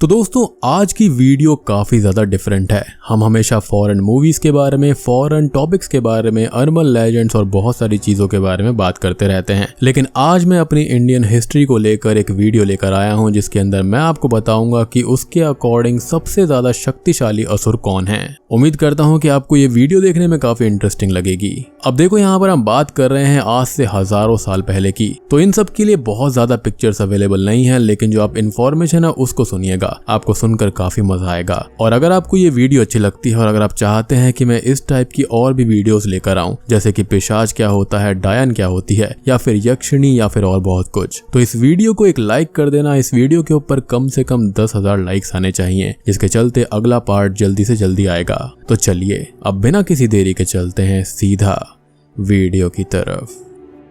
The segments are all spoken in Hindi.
तो दोस्तों आज की वीडियो काफी ज्यादा डिफरेंट है। हम हमेशा फॉरेन मूवीज के बारे में, फॉरेन टॉपिक्स के बारे में, अर्बन लेजेंड्स और बहुत सारी चीजों के बारे में बात करते रहते हैं, लेकिन आज मैं अपनी इंडियन हिस्ट्री को लेकर एक वीडियो लेकर आया हूं जिसके अंदर मैं आपको बताऊंगा कि उसके अकॉर्डिंग सबसे ज्यादा शक्तिशाली असुर कौन है। उम्मीद करता हूं कि आपको ये वीडियो देखने में काफी इंटरेस्टिंग लगेगी। अब देखो यहाँ पर हम बात कर रहे हैं आज से हजारों साल पहले की, तो इन सब के लिए बहुत ज्यादा पिक्चर्स अवेलेबल नहीं है, लेकिन जो आप इन्फॉर्मेशन है उसको सुनिएगा, आपको सुनकर काफी मजा आएगा। और अगर आपको ये वीडियो अच्छी लगती है और अगर आप चाहते हैं कि मैं इस टाइप की और भी वीडियोस लेकर आऊं, जैसे कि पिशाच क्या होता है, डायन क्या होती है, या फिर यक्षिणी या फिर और बहुत कुछ, तो इस वीडियो को एक लाइक कर देना। इस वीडियो के ऊपर कम से कम 10,000 लाइक्स आने चाहिए, जिसके चलते अगला पार्ट जल्दी से जल्दी आएगा। तो चलिए अब बिना किसी देरी के चलते हैं सीधा वीडियो की तरफ।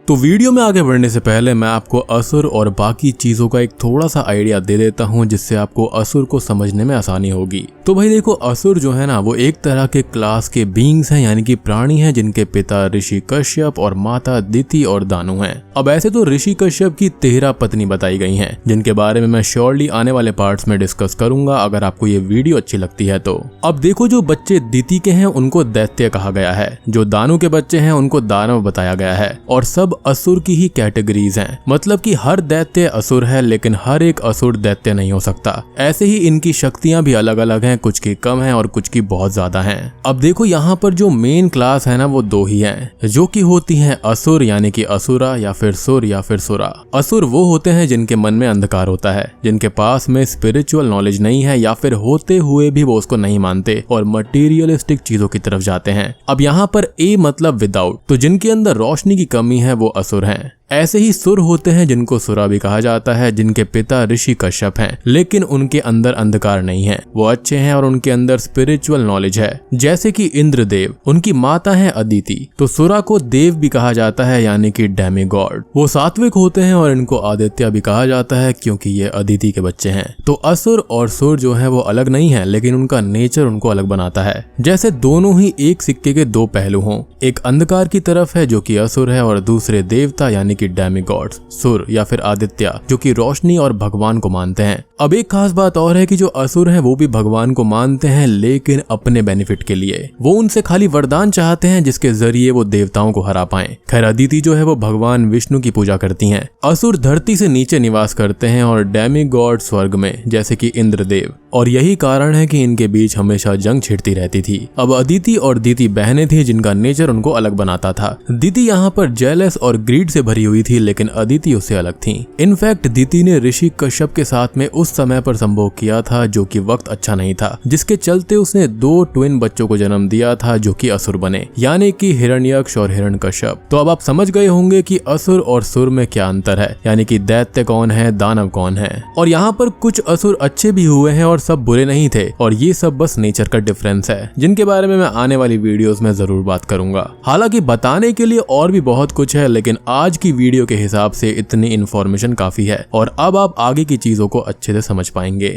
तो वीडियो में आगे बढ़ने से पहले मैं आपको असुर और बाकी चीजों का एक थोड़ा सा आइडिया दे देता हूं, जिससे आपको असुर को समझने में आसानी होगी। तो भाई देखो, असुर जो है ना वो एक तरह के क्लास के बीइंग्स हैं, यानी कि प्राणी हैं जिनके पिता ऋषि कश्यप और माता दिति और दानु हैं। अब ऐसे तो ऋषि कश्यप की 13 पत्नी बताई गई हैं, जिनके बारे में मैं श्योरली आने वाले पार्ट्स में डिस्कस करूंगा अगर आपको ये वीडियो अच्छी लगती है तो। अब देखो, जो बच्चे दिति के हैं उनको दैत्य कहा गया है, जो दानु के बच्चे हैं उनको दानव बताया गया है, और सब असुर की ही कैटेगरीज हैं। मतलब कि हर दैत्य असुर है, लेकिन हर एक असुर दैत्य नहीं हो सकता। ऐसे ही इनकी शक्तियां भी अलग अलग हैं, कुछ की कम है और कुछ की बहुत ज्यादा हैं। अब देखो, यहाँ पर जो मेन क्लास है ना वो दो ही हैं, जो कि होती हैं असुर यानी कि असुरा या फिर सुर या फिर सुरा। असुर वो होते हैं जिनके मन में अंधकार होता है, जिनके पास में स्पिरिचुअल नॉलेज नहीं है, या फिर होते हुए भी वो उसको नहीं मानते और मटीरियलिस्टिक चीजों की तरफ जाते हैं। अब यहाँ पर ए मतलब विदाउट, तो जिनके अंदर रोशनी की कमी है वो असुर हैं। ऐसे ही सुर होते हैं जिनको सुरा भी कहा जाता है, जिनके पिता ऋषि कश्यप हैं, लेकिन उनके अंदर अंधकार नहीं है, वो अच्छे हैं और उनके अंदर स्पिरिचुअल नॉलेज है। जैसे कि इंद्रदेव, उनकी माता है अदिति, तो सुरा को देव भी कहा जाता है, यानी कि डेमीगॉड। वो सात्विक होते हैं और इनको आदित्य भी कहा जाता है क्योंकि ये अदिति के बच्चे हैं। तो असुर और सुर जो है वो अलग नहीं है, लेकिन उनका नेचर उनको अलग बनाता है। जैसे दोनों ही एक सिक्के के दो पहलू हों, एक अंधकार की तरफ है जो कि असुर है, और दूसरे देवता यानी कि डेमीगॉड्स, सुर या फिर आदित्य, जो कि रोशनी और भगवान को मानते हैं। अब एक खास बात और है कि जो असुर हैं वो भी भगवान को मानते हैं, लेकिन अपने बेनिफिट के लिए। वो उनसे खाली वरदान चाहते हैं जिसके जरिए वो देवताओं को हरा पाएं। खैर, अदिति जो है वो भगवान विष्णु की पूजा करती हैं। असुर धरती से नीचे निवास करते हैं और डेमीगॉड स्वर्ग में, जैसे कि इंद्रदेव, और यही कारण है कि इनके बीच हमेशा जंग छिड़ती रहती थी। अब अदिति और दिति बहनें थी जिनका नेचर उनको अलग बनाता था। दिति यहाँ पर जेलस और ग्रीड से भरी हुई थी, लेकिन अदिति उससे अलग थी। इनफैक्ट दिति ने ऋषि कश्यप के साथ में उस समय पर संभोग किया था, जो कि वक्त अच्छा नहीं था, जिसके चलते उसने 2 ट्विन बच्चों को जन्म दिया था जो कि असुर बने, यानी कि हिरण्यक्ष और हिरण्यकश्यप। तो अब आप समझ गए होंगे कि असुर और सुर में क्या अंतर है, यानी कि दैत्य कौन है, दानव कौन है। और यहाँ पर कुछ असुर अच्छे भी हुए हैं और सब बुरे नहीं थे, और ये सब बस नेचर का डिफरेंस है, जिनके बारे में मैं आने वाली वीडियोस में जरूर बात करूंगा। हालांकि बताने के लिए और भी बहुत कुछ है, लेकिन आज की वीडियो के हिसाब से इतनी इन्फॉर्मेशन काफी है, और अब आप आगे की चीजों को अच्छे से समझ पाएंगे।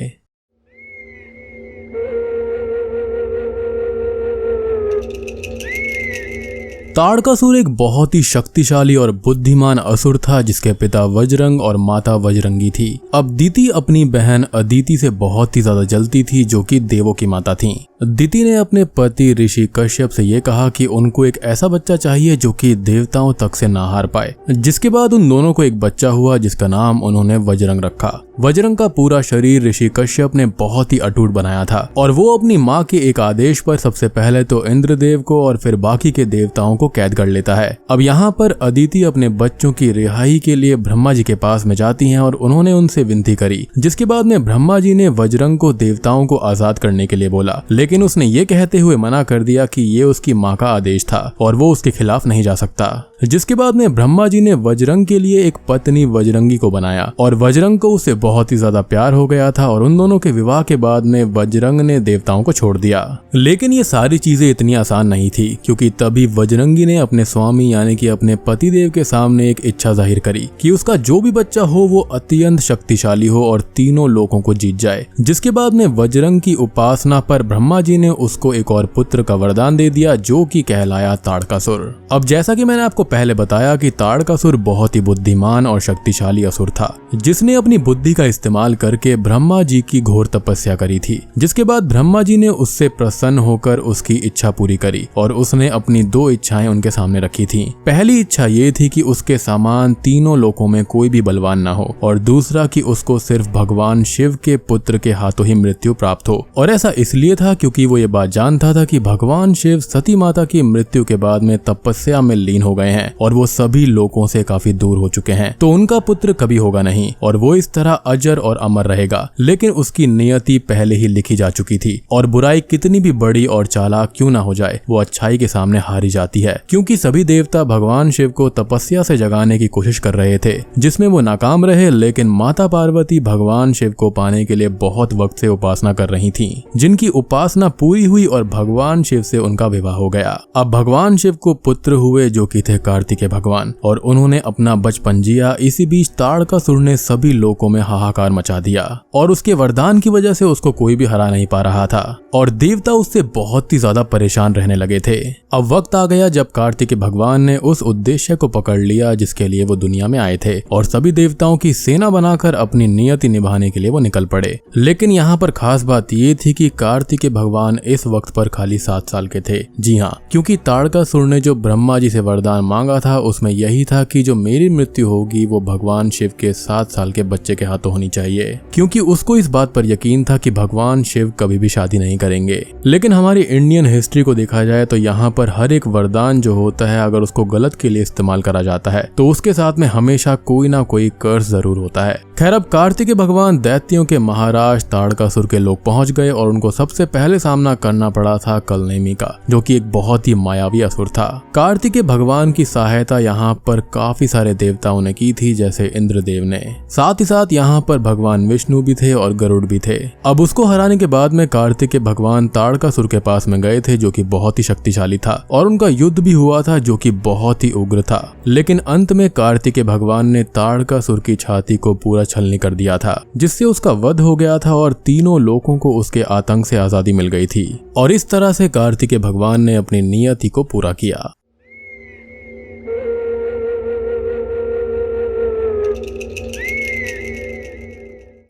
ताड़कासुर एक बहुत ही शक्तिशाली और बुद्धिमान असुर था, जिसके पिता वज्रंग और माता वज्रंगी थी। अब दिति अपनी बहन अदिति से बहुत ही ज्यादा जलती थी, जो कि देवों की माता थी। दिति ने अपने पति ऋषि कश्यप से ये कहा कि उनको एक ऐसा बच्चा चाहिए जो कि देवताओं तक से ना हार पाए, जिसके बाद उन दोनों को एक बच्चा हुआ, जिसका नाम उन्होंने वज्रंग रखा। वज्रंग का पूरा शरीर ऋषि कश्यप ने बहुत ही अटूट बनाया था, और वो अपनी माँ के एक आदेश पर सबसे पहले तो इंद्रदेव को और फिर बाकी के देवताओं को कैद कर लेता है। अब यहाँ पर अदिति अपने बच्चों की रिहाई के लिए ब्रह्मा जी के पास में जाती हैं, और उन्होंने उनसे विनती करी, जिसके बाद में ब्रह्मा जी ने वज्रंग को देवताओं को आजाद करने के लिए बोला, लेकिन उसने ये कहते हुए मना कर दिया कि ये उसकी माँ का आदेश था और वो उसके खिलाफ नहीं जा सकता। जिसके बाद में ब्रह्मा जी ने वज्रंग के लिए एक पत्नी वज्रंगी को बनाया, और वज्रंग को उससे बहुत ही ज्यादा प्यार हो गया था, और उन दोनों के विवाह के बाद में वज्रंग ने देवताओं को छोड़ दिया। लेकिन ये सारी चीजें इतनी आसान नहीं थी, क्योंकि तभी वज्रंगी ने अपने स्वामी यानी कि अपने पतिदेव के सामने एक इच्छा जाहिर करी कि उसका जो भी बच्चा हो वो अत्यंत शक्तिशाली हो और तीनों लोगों को जीत जाए। जिसके बाद में वज्रंग की उपासना पर ब्रह्मा जी ने उसको एक और पुत्र का वरदान दे दिया, जो कि कहलाया ताड़कासुर। अब जैसा कि मैंने आपको पहले बताया कि ताड़कासुर बहुत ही बुद्धिमान और शक्तिशाली असुर था, जिसने अपनी बुद्धि का इस्तेमाल करके ब्रह्मा जी की घोर तपस्या करी थी। जिसके बाद ब्रह्मा जी ने उससे प्रसन्न होकर उसकी इच्छा पूरी करी और उसने अपनी 2 इच्छाएं उनके सामने रखी थी। पहली इच्छा ये थी कि उसके समान तीनों लोकों में कोई भी बलवान ना हो, और दूसरा कि उसको सिर्फ भगवान शिव के पुत्र के हाथों ही मृत्यु प्राप्त हो। और ऐसा इसलिए था क्योंकि वो ये बात जानता था कि भगवान शिव सती माता की मृत्यु के बाद में तपस्या में लीन हो गए हैं और वो सभी लोगों से काफी दूर हो चुके हैं, तो उनका पुत्र कभी होगा नहीं और वो इस तरह अजर और अमर रहेगा। लेकिन उसकी नियति पहले ही लिखी जा चुकी थी और बुराई कितनी भी बड़ी और चालाक क्यों ना हो जाए, वो अच्छाई के सामने हारी जाती है। क्योंकि सभी देवता भगवान शिव को तपस्या से जगाने की कोशिश कर रहे थे, जिसमें वो नाकाम रहे, लेकिन माता पार्वती भगवान शिव को पाने के लिए बहुत वक्त से उपासना कर रही थी, जिनकी उपासना पूरी हुई और भगवान शिव से उनका विवाह हो गया। अब भगवान शिव को पुत्र हुए जो कि थे कार्तिकेय भगवान, और उन्होंने अपना बचपन जिया। इसी बीच ताड़कासुर ने सभी लोकों में हाहाकार मचा दिया और उसके वरदान की वजह से उसको कोई भी हरा नहीं पा रहा था और देवता उससे बहुत ही ज्यादा परेशान रहने लगे थे। अब वक्त आ गया जब कार्तिकेय भगवान ने उस उद्देश्य को पकड़ लिया जिसके लिए वो दुनिया में आए थे, और सभी देवताओं की सेना बनाकर अपनी नियति निभाने के लिए वो निकल पड़े। लेकिन यहाँ पर खास बात ये थी कि कार्तिकेय भगवान इस वक्त पर खाली 7 साल के थे। जी हाँ, क्योंकि ताड़कासुर ने जो ब्रह्मा जी से वरदान मांगा था उसमें यही था कि जो मेरी मृत्यु होगी वो भगवान शिव के 7 साल के बच्चे के हाथों होनी चाहिए, क्योंकि उसको इस बात पर यकीन था कि भगवान शिव कभी भी शादी नहीं करेंगे। लेकिन हमारी इंडियन हिस्ट्री को देखा जाए तो यहाँ पर हर एक वरदान जो होता है, अगर उसको गलत के लिए इस्तेमाल करा जाता है तो उसके साथ में हमेशा कोई ना कोई कर्स जरूर होता है। खैर, अब कार्तिकेय भगवान दैत्यों के महाराज ताड़कासुर के लोग पहुंच गए और उनको सबसे पहले सामना करना पड़ा था कलनेमी का, जो कि एक बहुत ही मायावी असुर था। कार्तिकेय भगवान की सहायता यहाँ पर काफी सारे देवताओं ने की थी, जैसे इंद्रदेव ने। साथ ही साथ यहाँ पर भगवान विष्णु भी थे और गरुड़ भी थे। अब उसको हराने के बाद में कार्तिकेय भगवान ताड़कासुर के पास में गए थे, जो कि बहुत ही शक्तिशाली था, और उनका युद्ध भी हुआ था जो कि बहुत ही उग्र था। लेकिन अंत में कार्तिकेय भगवान ने ताड़कासुर की छाती को पूरा छलनी कर दिया था, जिससे उसका वध हो गया था और तीनों लोगों को उसके आतंक से आजादी मिल गई थी। और इस तरह से कार्तिकेय भगवान ने अपनी नियति को पूरा किया।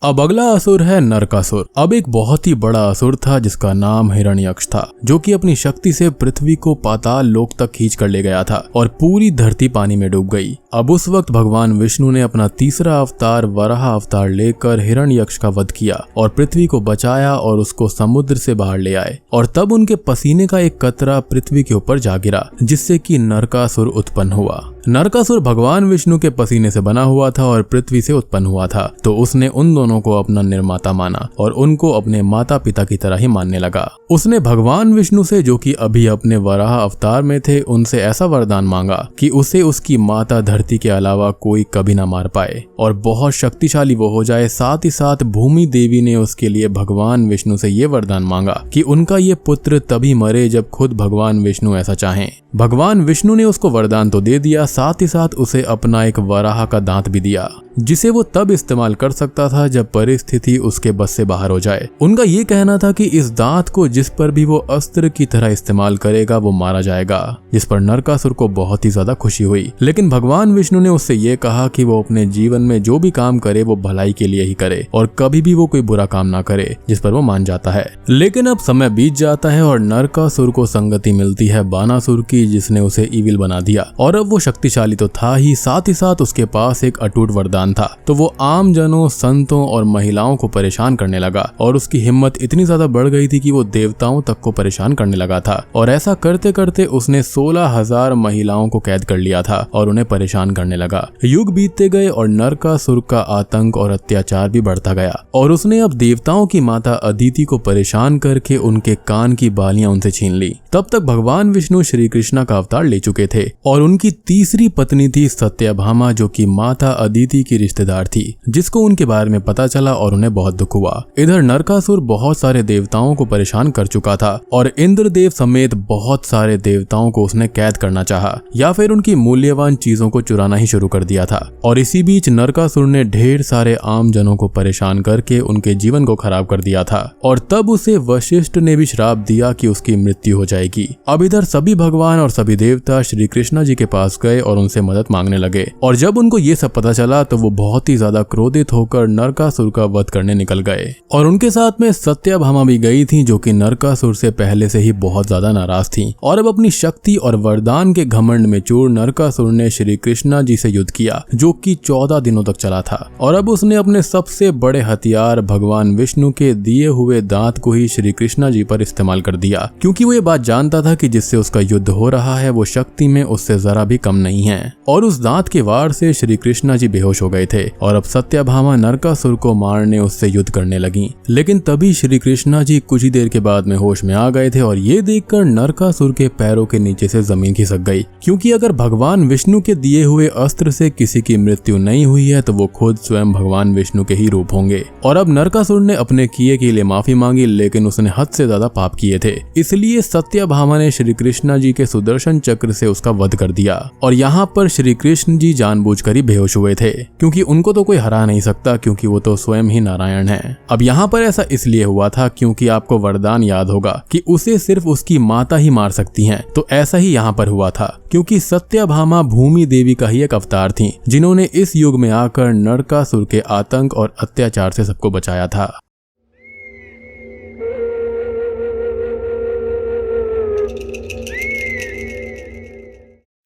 अब अगला असुर है नरकासुर। अब एक बहुत ही बड़ा असुर था जिसका नाम हिरण्यक्ष था, जो कि अपनी शक्ति से पृथ्वी को पाताल लोक तक खींच कर ले गया था और पूरी धरती पानी में डूब गई। अब उस वक्त भगवान विष्णु ने अपना तीसरा अवतार वराह अवतार लेकर हिरण्यक्ष का वध किया और पृथ्वी को बचाया और उसको समुद्र से बाहर ले आए। और तब उनके पसीने का एक कतरा पृथ्वी के ऊपर जा गिरा, जिससे कि नरकासुर उत्पन्न हुआ। नरकासुर भगवान विष्णु के पसीने से बना हुआ था और पृथ्वी से उत्पन्न हुआ था, तो उसने उन दोनों को अपना निर्माता माना और उनको अपने माता पिता की तरह ही मानने लगा। उसने भगवान विष्णु से, जो कि अभी अपने वराह अवतार में थे, उनसे ऐसा वरदान मांगा कि उसे उसकी माता धरती के अलावा कोई कभी ना मार पाए और बहुत शक्तिशाली वो हो जाए। साथ ही साथ भूमि देवी ने उसके लिए भगवान विष्णु से ये वरदान मांगा कि उनका ये पुत्र तभी मरे जब खुद भगवान विष्णु ऐसा चाहें। भगवान विष्णु ने उसको वरदान तो दे दिया, साथ ही साथ उसे अपना एक वराह का दांत भी दिया, जिसे वो तब इस्तेमाल कर सकता था जब परिस्थिति उसके बस से बाहर हो जाए। उनका ये कहना था कि इस दांत को जिस पर भी वो अस्त्र की तरह इस्तेमाल करेगा वो मारा जाएगा, जिस पर नरकासुर को बहुत ही ज्यादा खुशी हुई। लेकिन भगवान विष्णु ने उससे ये कहा कि वो अपने जीवन में जो भी काम करे वो भलाई के लिए ही करे और कभी भी वो कोई बुरा काम ना करे, जिस पर वो मान जाता है। लेकिन अब समय बीत जाता है और नरकासुर को संगति मिलती है बानासुर की, जिसने उसे इविल बना दिया। और अब वो शक्तिशाली तो था ही, साथ साथ उसके पास एक अटूट वरदान था, तो वो आम जनों, संतों और महिलाओं को परेशान करने लगा और उसकी हिम्मत इतनी ज्यादा बढ़ गई थी कि वो देवताओं तक को परेशान करने लगा था। और ऐसा करते करते उसने 16,000 महिलाओं को कैद कर लिया था और उन्हें परेशान करने लगा। युग बीतते गए और नरकासुर का आतंक और अत्याचार भी बढ़ता गया और उसने अब देवताओं की माता अदिति को परेशान करके उनके कान की बालियां उनसे छीन ली। तब तक भगवान विष्णु श्री कृष्ण का अवतार ले चुके थे और उनकी तीसरी पत्नी थी सत्यभामा, जो कि माता अदिति की रिश्तेदार थी, जिसको उनके बारे में पता चला और उन्हें बहुत दुख हुआ। इधर नरकासुर बहुत सारे देवताओं को परेशान कर चुका था और इंद्रदेव समेत बहुत सारे देवताओं को उसने कैद करना चाहा या फिर उनकी मूल्यवान चीजों को चुराना ही शुरू कर दिया था। और इसी बीच नरकासुर ने ढेर सारे आम जनों को परेशान करके उनके जीवन को खराब कर दिया था और तब उसे वशिष्ठ ने भी श्राप दिया कि उसकी मृत्यु हो जाएगी। अब इधर सभी भगवान और सभी देवता श्री कृष्णा जी के पास गए और उनसे मदद मांगने लगे। और जब उनको ये सब पता चला तो वो बहुत ही ज्यादा क्रोधित होकर नरकासुर का वध करने निकल गए। और उनके साथ में सत्यभामा भी गई थी, जो कि नरकासुर से पहले से ही बहुत ज्यादा नाराज थी। और अब अपनी शक्ति और वरदान के घमंड में चूर नरकासुर ने श्री कृष्णा जी से युद्ध किया, जो कि 14 दिनों तक चला था। और अब उसने अपने सबसे बड़े हथियार भगवान विष्णु के दिए हुए दांत को ही श्री कृष्णा जी पर इस्तेमाल कर दिया, क्योंकि वो ये बात जानता था कि जिससे उसका युद्ध हो रहा है वो शक्ति में उससे जरा भी कम नहीं है। और उस दांत के वार से श्री कृष्णा जी बेहोश हो गए थे और अब सत्यभामा नरकासुर को मारने उससे युद्ध करने लगी। लेकिन तभी श्री कृष्णा जी कुछ ही देर के बाद में होश में आ गए थे और ये देखकर नरकासुर के पैरों के नीचे से जमीन खिसक गई, क्योंकि अगर भगवान विष्णु के दिए हुए अस्त्र से किसी की मृत्यु नहीं हुई है तो वो खुद स्वयं भगवान विष्णु के ही रूप होंगे। और अब नरकासुर ने अपने किए के लिए माफी मांगी, लेकिन उसने हद से ज्यादा पाप किए थे, इसलिए सत्यभामा ने श्री कृष्णा जी के सुदर्शन चक्र से उसका वध कर दिया। और यहाँ पर श्री कृष्ण जी जानबूझकर ही बेहोश हुए थे, क्योंकि उनको तो कोई हरा नहीं सकता, क्योंकि वो तो स्वयं ही नारायण है। अब यहाँ पर ऐसा इसलिए हुआ था क्योंकि आपको वरदान याद होगा कि उसे सिर्फ उसकी माता ही मार सकती हैं, तो ऐसा ही यहाँ पर हुआ था, क्योंकि सत्यभामा भूमि देवी का ही एक अवतार थी, जिन्होंने इस युग में आकर नरकासुर के आतंक और अत्याचार से सबको बचाया था।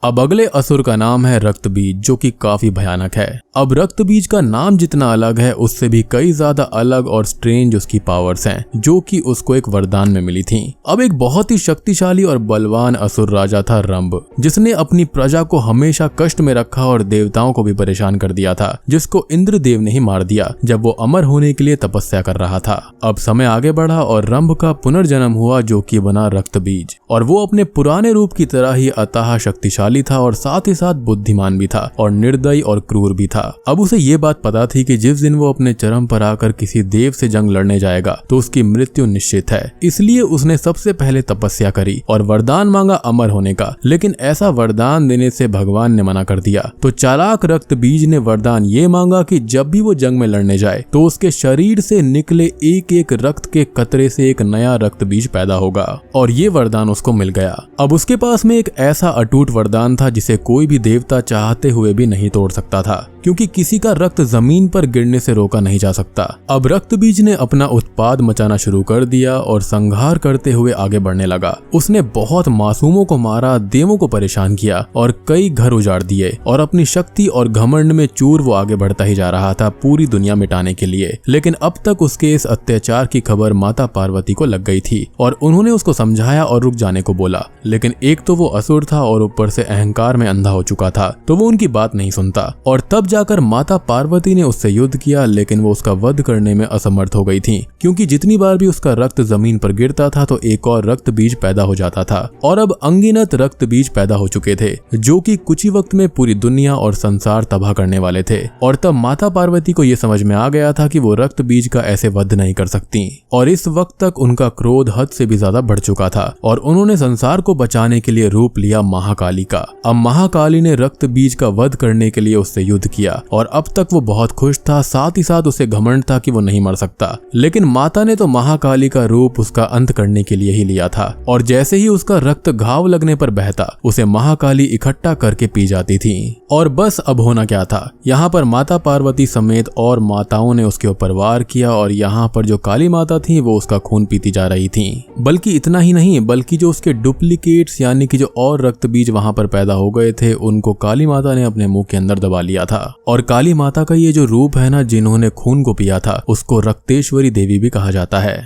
अब अगले असुर का नाम है रक्तबीज, जो कि काफी भयानक है। अब रक्तबीज का नाम जितना अलग है उससे भी कई ज्यादा अलग और स्ट्रेंज उसकी पावर्स हैं, जो कि उसको एक वरदान में मिली थी। अब एक बहुत ही शक्तिशाली और बलवान असुर राजा था रंभ, जिसने अपनी प्रजा को हमेशा कष्ट में रखा और देवताओं को भी परेशान कर दिया था, जिसको इंद्रदेव ने ही मार दिया जब वो अमर होने के लिए तपस्या कर रहा था। अब समय आगे बढ़ा और रंभ का पुनर्जन्म हुआ, जो कि बना रक्तबीज, और वो अपने पुराने रूप की तरह ही अतः शक्तिशाली था और साथ ही साथ बुद्धिमान भी था और निर्दयी और क्रूर भी था। अब उसे ये बात पता थी कि जिस दिन वो अपने चरम पर आकर किसी देव से जंग लड़ने जाएगा तो उसकी मृत्यु निश्चित है, इसलिए उसने सबसे पहले तपस्या करी और वरदान मांगा अमर होने का। लेकिन ऐसा वरदान देने से भगवान ने मना कर दिया, तो चालाक रक्तबीज ने वरदान ये मांगा कि जब भी वो जंग में लड़ने जाए तो उसके शरीर से निकले एक एक रक्त के कतरे से एक नया रक्तबीज पैदा होगा, और ये वरदान उसको मिल गया। अब उसके पास में एक ऐसा अटूट वरदान था जिसे कोई भी देवता चाहते हुए भी नहीं तोड़ सकता था, क्योंकि किसी का रक्त जमीन पर गिरने से रोका नहीं जा सकता। अब रक्तबीज ने अपना उत्पाद मचाना शुरू कर दिया और संहार करते हुए आगे बढ़ने लगा। उसने बहुत मासूमों को मारा, देवों को परेशान किया और कई घर उजाड़ दिए, और अपनी शक्ति और घमंड में चूर वो आगे बढ़ता ही जा रहा था पूरी दुनिया मिटाने के लिए। लेकिन अब तक उसके इस अत्याचार की खबर माता पार्वती को लग गई थी और उन्होंने उसको समझाया और रुक जाने को बोला। लेकिन एक तो वो असुर था और ऊपर से अहंकार में अंधा हो चुका था, तो वो उनकी बात नहीं सुनता। और तब जाकर माता पार्वती ने उससे युद्ध किया, लेकिन वो उसका वध करने में असमर्थ हो गई थी, क्योंकि जितनी बार भी उसका रक्त जमीन पर गिरता था तो एक और रक्त बीज पैदा हो जाता था। और अब अनगिनत रक्त बीज पैदा हो चुके थे, जो कि कुछ ही वक्त में पूरी दुनिया और संसार तबाह करने वाले थे। और तब माता पार्वती को यह समझ में आ गया था कि वो रक्त बीज का ऐसे वध नहीं कर सकती, और इस वक्त तक उनका क्रोध हद से भी ज्यादा बढ़ चुका था, और उन्होंने संसार को बचाने के लिए रूप लिया महाकाली का। अब महाकाली ने रक्त बीज का वध करने के लिए उससे युद्ध किया, और अब तक वो बहुत खुश था, साथ ही साथ उसे घमंड था कि वो नहीं मर सकता। लेकिन माता ने तो महाकाली का रूप उसका अंत करने के लिए ही लिया था, और जैसे ही उसका रक्त घाव लगने पर बहता उसे महाकाली इकट्ठा करके पी जाती थी। और बस अब होना क्या था, यहाँ पर माता पार्वती समेत और माताओं ने उसके ऊपर वार किया, और यहाँ पर जो काली माता थी वो उसका खून पीती जा रही थी। बल्कि इतना ही नहीं, बल्कि जो उसके डुप्लीकेट्स यानी कि जो और रक्त बीज वहां पर पैदा हो गए थे उनको काली माता ने अपने मुंह के अंदर दबा लिया था। और काली माता का ये जो रूप है ना, जिन्होंने खून को पिया था, उसको रक्तेश्वरी देवी भी कहा जाता है।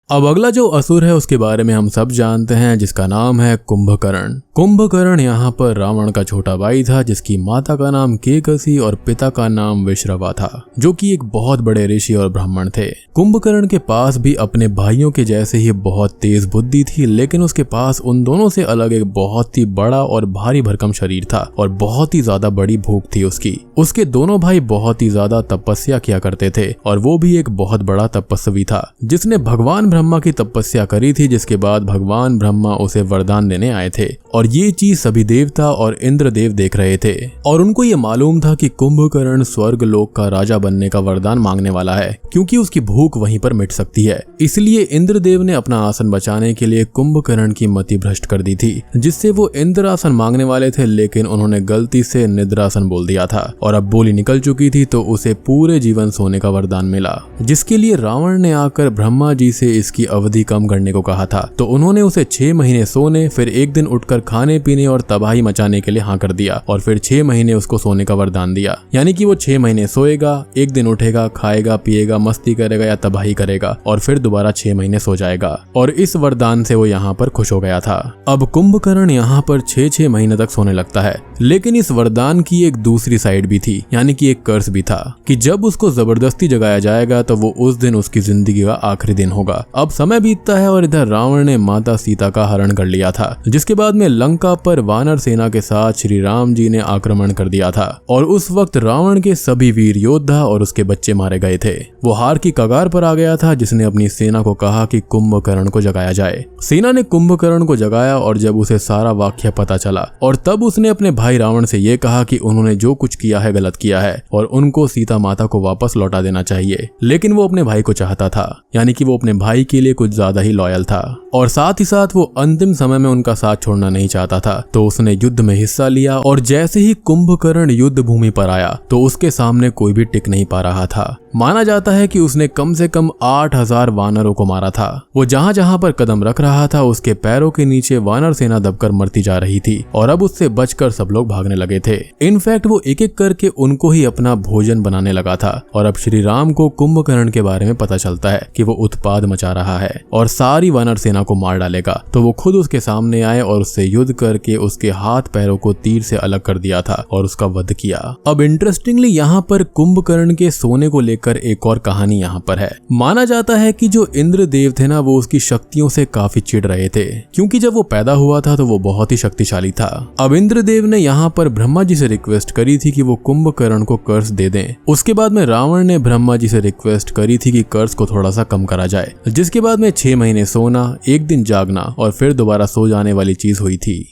अब अगला जो असुर है उसके बारे में हम सब जानते हैं, जिसका नाम है कुंभकर्ण। कुंभकर्ण यहाँ पर रावण का छोटा भाई था, जिसकी माता का नाम केकसी और पिता का नाम विश्रवा था, जो कि एक बहुत बड़े ऋषि और ब्राह्मण थे। कुंभकर्ण के पास भी अपने भाइयों के जैसे ही बहुत तेज बुद्धि थी, लेकिन उसके पास उन दोनों से अलग एक बहुत ही बड़ा और भारी भरकम शरीर था और बहुत ही ज्यादा बड़ी भूख थी उसकी। उसके दोनों भाई बहुत ही ज्यादा तपस्या किया करते थे, और वो भी एक बहुत बड़ा तपस्वी था, जिसने भगवान ब्रह्मा की तपस्या करी थी, जिसके बाद भगवान ब्रह्मा उसे वरदान देने आए थे और ये चीज सभी देवता और इंद्रदेव देख रहे थे और उनको ये मालूम था कि कुंभकर्ण स्वर्ग लोक का राजा बनने का वरदान मांगने वाला है, क्योंकि उसकी भूख वहीं पर मिट सकती है। इसलिए इंद्रदेव ने अपना आसन बचाने के लिए कुंभकर्ण की मति भ्रष्ट कर दी थी, जिससे वो इंद्रासन मांगने वाले थे, लेकिन उन्होंने गलती से निद्रासन बोल दिया था और अब बोली निकल चुकी थी तो उसे पूरे जीवन सोने का वरदान मिला, जिसके लिए रावण ने आकर ब्रह्मा जी से इसकी अवधि कम करने को कहा था। तो उन्होंने उसे 6 महीने सोने, फिर एक दिन उठकर खाने पीने और तबाही मचाने के लिए हाँ कर दिया और फिर 6 महीने उसको सोने का वरदान दिया। यानी कि वो 6 महीने सोएगा, एक दिन उठेगा, खाएगा पिएगा, मस्ती करेगा या तबाही करेगा और फिर दोबारा 6 महीने सो जाएगा। और इस वरदान से वो यहाँ पर खुश हो गया था। अब कुंभकर्ण यहाँ पर 6-6 महीने तक सोने लगता है, लेकिन इस वरदान की एक दूसरी साइड भी थी, यानी कि एक कर्ज भी था कि जब उसको जबरदस्ती जगाया जाएगा तो वो उस दिन उसकी जिंदगी का आखिरी दिन होगा। अब समय बीतता है और इधर रावण ने माता सीता का हरण कर लिया था, जिसके बाद में लंका पर वानर सेना के साथ श्री राम जी ने आक्रमण कर दिया था और उस वक्त रावण के सभी वीर योद्धा और उसके बच्चे मारे गए थे। वो हार की कगार पर आ गया था, जिसने अपनी सेना को कहा कि कुंभकर्ण को जगाया जाए। सेना ने कुंभकर्ण को जगाया और जब उसे सारा वाक्य पता चला और तब उसने अपने भाई रावण से ये कहा कि उन्होंने जो कुछ किया है गलत किया है और उनको सीता माता को वापस लौटा देना चाहिए। लेकिन वो अपने भाई को चाहता था, यानी कि वो अपने भाई के लिए कुछ ज्यादा ही लॉयल था और साथ ही साथ वो अंतिम समय में उनका साथ छोड़ना नहीं चाहता था। तो उसने युद्ध में हिस्सा लिया और जैसे ही कुंभकर्ण युद्ध भूमि पर आया तो उसके सामने कोई भी टिक नहीं पा रहा था। माना जाता है कि उसने कम से कम 8000 वानरों को मारा था। वो जहां जहां पर कदम रख रहा था उसके पैरों के नीचे वानर सेना दबकर मरती जा रही थी और अब उससे बचकर सब लोग भागने लगे थे। इनफैक्ट वो एक एक करके उनको ही अपना भोजन बनाने लगा था और अब श्री राम को कुंभकर्ण के बारे में पता चलता है कि वो उत्पाद मचा रहा है और सारी वानर सेना को मार डालेगा। तो वो खुद उसके सामने आए और उससे युद्ध करके उसके हाथ पैरों को तीर से अलग कर दिया था और उसका वध किया। अब इंटरेस्टिंगली यहाँ पर कुंभकर्ण के सोने को लेकर एक और कहानी यहाँ पर है। माना जाता है कि जो इंद्रदेव थे ना, वो उसकी शक्तियों से काफी चिढ़ रहे थे, क्योंकि जब वो पैदा हुआ था तो वो बहुत ही शक्तिशाली था। अब इंद्रदेव ने यहाँ पर ब्रह्मा जी से रिक्वेस्ट करी थी कि वो कुंभकर्ण को कर्ज दे दें। उसके बाद में रावण ने ब्रह्मा जी से रिक्वेस्ट करी थी कि कर्ज को थोड़ा सा कम करा जाए, जिसके बाद में 6 महीने सोना, एक दिन जागना और फिर दोबारा सो जाने वाली चीज हुई थी।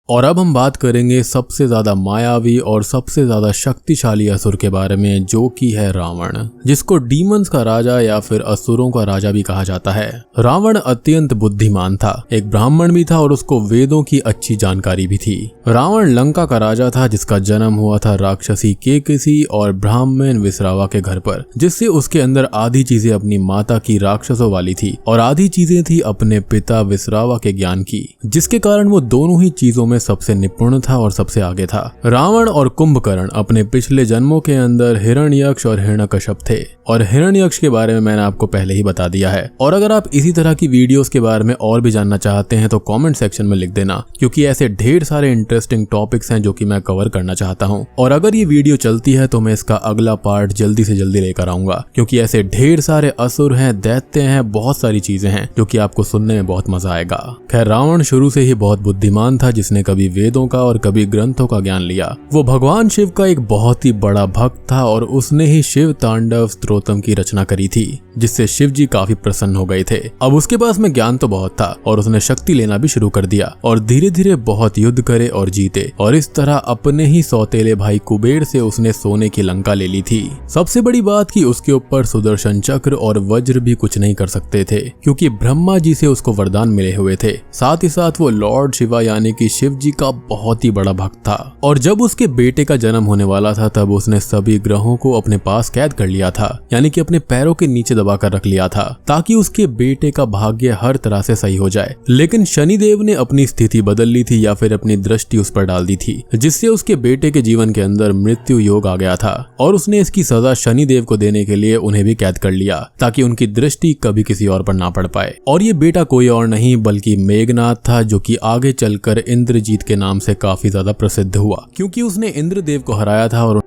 और अब हम बात करेंगे सबसे ज्यादा मायावी और सबसे ज्यादा शक्तिशाली असुर के बारे में, जो कि है रावण, जिसको डीमंस का राजा या फिर असुरों का राजा भी कहा जाता है। रावण अत्यंत बुद्धिमान था, एक ब्राह्मण भी था और उसको वेदों की अच्छी जानकारी भी थी। रावण लंका का राजा था, जिसका जन्म हुआ था राक्षसी केकसी और ब्राह्मण विश्रावा के घर पर, जिससे उसके अंदर आधी चीजें अपनी माता की राक्षसों वाली थी और आधी चीजें थी अपने पिता विश्रावा के ज्ञान की, जिसके कारण वो दोनों ही चीजों में सबसे निपुण था और सबसे आगे था। रावण और कुंभकर्ण अपने पिछले जन्मों के अंदर हिरण्यक्ष और हिरण्यकश्यप थे और हिरण्यक्ष के बारे में मैंने आपको पहले ही बता दिया है। और अगर आप इसी तरह की वीडियोस के बारे में और भी जानना चाहते हैं तो कमेंट सेक्शन में लिख देना, क्योंकि ऐसे ढेर सारे इंटरेस्टिंग टॉपिक्स हैं जो कि मैं कवर करना चाहता हूं। और अगर ये वीडियो चलती है तो मैं इसका अगला पार्ट जल्दी से जल्दी लेकर आऊंगा, क्योंकि ऐसे ढेर सारे असुर हैं, दैत्य हैं, बहुत सारी चीजें हैं जो कि आपको सुनने में बहुत मजा आएगा। खैर, रावण शुरू से ही बहुत बुद्धिमान था, जिसने कभी वेदों का और कभी ग्रंथों का ज्ञान लिया। वो भगवान शिव का एक बहुत ही बड़ा भक्त था और उसने ही शिव तांडव स्तोत्रम की रचना करी थी, जिससे शिव जी काफी प्रसन्न हो गए थे। अब उसके पास में ज्ञान तो बहुत था और उसने शक्ति लेना भी शुरू कर दिया और धीरे धीरे बहुत युद्ध करे और जीते, और इस तरह अपने ही सौतेले भाई कुबेर से उसने सोने की लंका ले ली थी। सबसे बड़ी बात कि उसके ऊपर सुदर्शन चक्र और वज्र भी कुछ नहीं कर सकते थे, क्योंकि ब्रह्मा जी से उसको वरदान मिले हुए थे। साथ ही साथ वो लॉर्ड शिवा यानी कि शिव जी का बहुत ही बड़ा भक्त था। और जब उसके बेटे का जन्म होने वाला था तब उसने सभी ग्रहों को अपने पास कैद कर लिया था, यानी कि अपने पैरों के नीचे दबा कर रख लिया था, ताकि उसके बेटे का भाग्य हर तरह से सही हो जाए। लेकिन शनिदेव ने अपनी स्थिति बदल ली थी या फिर अपनी दृष्टि उस पर डाल दी थी, जिससे उसके बेटे के जीवन के अंदर मृत्यु योग आ गया था और उसने इसकी सजा शनिदेव को देने के लिए उन्हें भी कैद कर लिया, ताकि उनकी दृष्टि कभी किसी और पर ना पड़ पाए। और ये बेटा कोई और नहीं बल्कि मेघनाथ था, जो कि आगे चलकर इंद्रजीत के नाम से काफी ज्यादा प्रसिद्ध हुआ, क्योंकि उसने इंद्रदेव को हराया था। और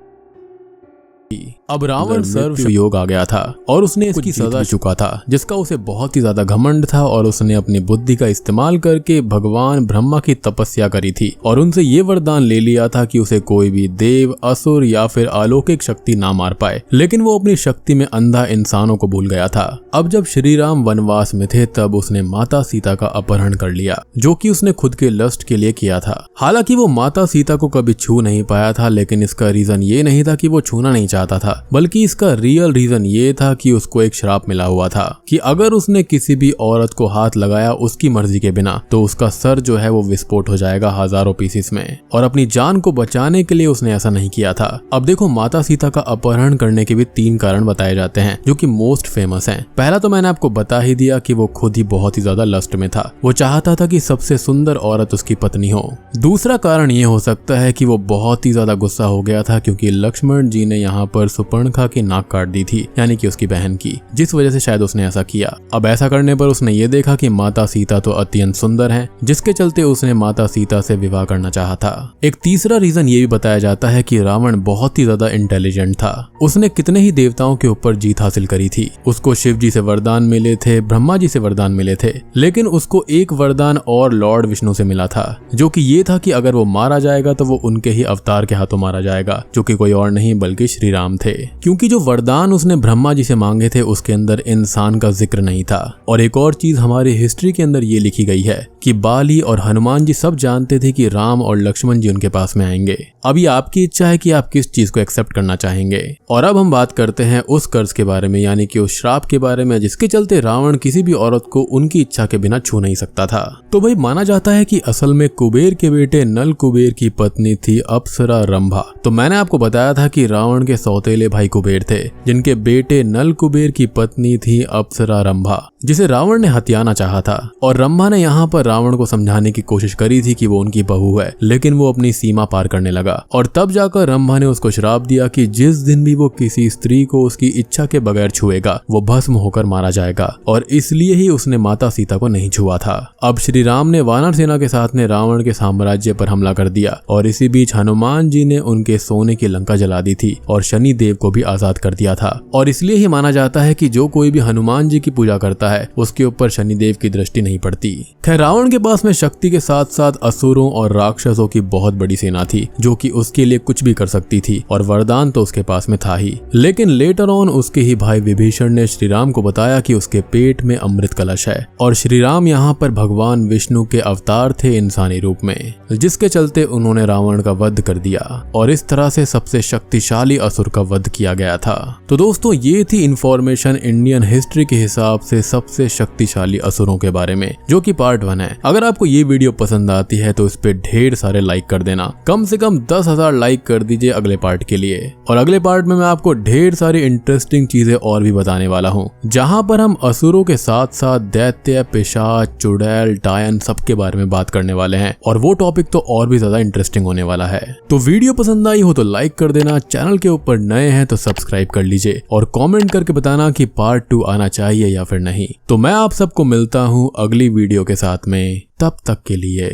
अब रावण सर्व योग आ गया था और उसने इसकी सजा चुका था, जिसका उसे बहुत ही ज्यादा घमंड था और उसने अपनी बुद्धि का इस्तेमाल करके भगवान ब्रह्मा की तपस्या करी थी और उनसे ये वरदान ले लिया था कि उसे कोई भी देव, असुर या फिर अलौकिक शक्ति ना मार पाए। लेकिन वो अपनी शक्ति में अंधा इंसानों को भूल गया था। अब जब श्री राम वनवास में थे तब उसने माता सीता का अपहरण कर लिया, जो कि उसने खुद के लस्ट के लिए किया था। हालांकि वो माता सीता को कभी छू नहीं पाया था, लेकिन इसका रीजन ये नहीं था कि वो छूना नहीं चाहता था, बल्कि इसका रियल रीजन ये था कि उसको एक श्राप मिला हुआ था कि अगर उसने किसी भी औरत को हाथ लगाया उसकी मर्जी के बिना तो उसका सर जो है वो विस्फोट हो जाएगा हजारों पीसेस में। और अपनी जान को बचाने के लिए उसने ऐसा नहीं किया था। अब देखो, माता सीता का अपहरण करने के भी 3 कारण बताए जाते हैं जो कि मोस्ट फेमस हैं। पहला तो मैंने आपको बता ही दिया कि वो खुद ही बहुत ही ज्यादा लस्ट में था, वो चाहता था कि सबसे सुंदर औरत उसकी पत्नी हो। दूसरा कारण ये हो सकता है कि वो बहुत ही ज्यादा गुस्सा हो गया था क्योंकि लक्ष्मण जी ने यहाँ पर सुपर्णखा की नाक काट दी थी, यानी कि उसकी बहन की, जिस वजह से शायद उसने ऐसा किया। अब ऐसा करने पर उसने ये देखा कि माता सीता तो अत्यंत सुंदर हैं, जिसके चलते उसने माता सीता से विवाह करना चाहा था। एक तीसरा रीजन ये भी बताया जाता है कि रावण बहुत ही ज्यादा इंटेलिजेंट था। उसने कितने ही देवताओं के ऊपर जीत हासिल करी थी। उसको शिव जी से वरदान मिले थे, ब्रह्मा जी से वरदान मिले थे, लेकिन उसको एक वरदान और लॉर्ड विष्णु से मिला था, जो कि ये था कि अगर वो मारा जाएगा तो वो उनके ही अवतार के हाथों मारा जाएगा, जो कि कोई और नहीं बल्कि श्री राम थे। क्योंकि जो वरदान उसने ब्रह्मा जी से मांगे थे उसके अंदर इंसान का जिक्र नहीं था। और एक और चीज हमारी हिस्ट्री के अंदर ये लिखी गई है कि बाली और हनुमान जी सब जानते थे कि राम और लक्ष्मण जी उनके पास में आएंगे। अभी आपकी इच्छा है कि आप किस चीज को एक्सेप्ट करना चाहेंगे। और अब हम बात करते हैं उस कर्ज के बारे में, यानी कि उस श्राप के बारे में जिसके चलते रावण किसी भी औरत को उनकी इच्छा के बिना छू नहीं सकता था। तो भाई माना जाता है कि असल में कुबेर के बेटे नल कुबेर की पत्नी थी अप्सरा रंभा। तो मैंने आपको बताया था कि रावण के सौतेले भाई कुबेर थे, जिनके बेटे नल कुबेर की पत्नी थी अप्सरा रंभा, जिसे रावण ने हत्याना चाहा था। और रंभा ने यहाँ पर रावण को समझाने की कोशिश करी थी कि वो उनकी बहू है, लेकिन वो अपनी सीमा पार करने लगा। और तब जाकर रंभा ने उसको श्राप दिया कि जिस दिन भी वो किसी स्त्री को उसकी इच्छा के बगैर छुएगा वो भस्म होकर मारा जाएगा, और इसलिए ही उसने माता सीता को नहीं छुआ था। अब श्री राम ने वानर सेना के साथ में रावण के साम्राज्य पर हमला कर दिया और इसी बीच हनुमान जी ने उनके सोने की लंका जला दी थी और शनि देव को भी आजाद कर दिया था। और इसलिए ही माना जाता है कि जो कोई भी हनुमान जी की पूजा करता है उसके ऊपर शनि देव की दृष्टि नहीं पड़ती। खैर, रावण के पास में शक्ति के साथ साथ असुरों और राक्षसों की बहुत बड़ी सेना थी जो कि उसके लिए कुछ भी कर सकती थी, और वरदान तो उसके पास में था ही। लेकिन लेटर ऑन उसके ही भाई विभीषण ने श्री राम को बताया कि उसके पेट में अमृत कलश है और श्री राम यहाँ पर भगवान विष्णु के अवतार थे इंसानी रूप में, जिसके चलते उन्होंने रावण का वध कर दिया और इस तरह से सबसे शक्तिशाली असुर का वध किया गया था। तो दोस्तों, ये थी इंफॉर्मेशन इंडियन हिस्ट्री के हिसाब से सबसे शक्तिशाली असुरों के बारे में, जो कि पार्ट 1 है। अगर आपको ये वीडियो पसंद आती है तो इस पे ढेर सारे लाइक कर देना, कम से कम 10,000 लाइक कर दीजिए अगले पार्ट के लिए। और अगले पार्ट में मैं आपको ढेर सारी इंटरेस्टिंग चीजें और भी बताने वाला हूँ, जहाँ पर हम असुरों के साथ साथ दैत्य, पिशाच, चुड़ैल, डायन सबके बारे में बात करने वाले हैं, और वो टॉपिक तो और भी ज्यादा इंटरेस्टिंग होने वाला है। तो वीडियो पसंद आई हो तो लाइक कर देना, चैनल के ऊपर नए हैं तो सब्सक्राइब कर लीजिए और कमेंट करके बताना कि पार्ट 2 आना चाहिए या फिर नहीं। तो मैं आप सबको मिलता हूँ अगली वीडियो के साथ में, तब तक के लिए।